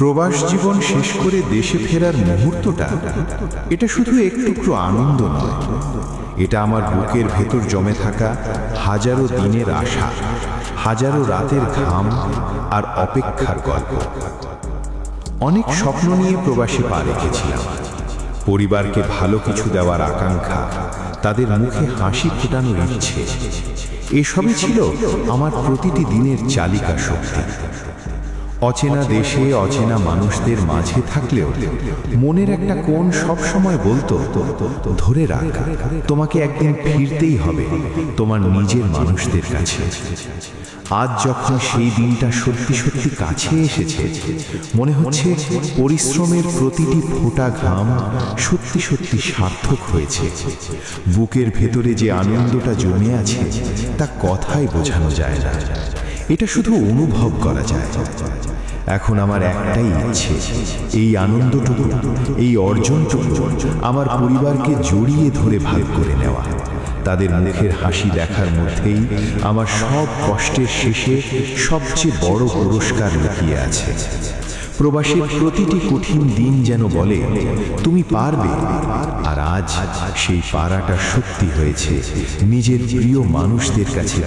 প্রবাস জীবন শেষ করে দেশে ফেরার মুহূর্তটা এটা শুধু একটু আনন্দ নয়, এটা আমার বুকের ভেতর জমে থাকা হাজারো দিনের আশা, হাজারো রাতের ঘাম আর অপেক্ষার গল্প। অনেক স্বপ্ন নিয়ে প্রবাসে পা রেখেছিলাম, পরিবারকে ভালো কিছু দেওয়ার আকাঙ্ক্ষা, তাদের মুখে হাসি ফোটানোর ইচ্ছে, এসবই ছিল আমার প্রতিটি দিনের চালিকা শক্তি। অচেনা দেশে অচেনা মানুষদের মাঝে থাকলেও মনের একটা কোণ সবসময় বলতো, ধরে রাখ, তোমাকে একদিন ফিরতেই হবে তোমার নিজের মানুষদের কাছে। আজ যখন সেই দিনটা সত্যি সত্যি কাছে এসেছে, মনে হচ্ছে পরিশ্রমের প্রতিটি ফোঁটা ঘাম সত্যি সত্যি সার্থক হয়েছে। বুকের ভেতরে যে আনন্দটা জমে আছে তা কথায় বোঝানো যায় না, এটা শুধু অনুভব করা যায়। এখন আমার একটাই ইচ্ছে, এই আনন্দটুকু, এই অর্জনটুকু আমার পরিবারকে জড়িয়ে ধরে ভাগ করে নেওয়া। তাদের মুখের হাসি দেখার মধ্যেই আমার সব কষ্টের শেষে সবচেয়ে বড় পুরস্কার লুকিয়ে আছে। প্রবাসীর প্রতিটি কঠিন দিন যেন বলে, তুমি পারবে। আর আজ সেই পারাটা সত্যি হয়েছে নিজের প্রিয় মানুষদের কাছে।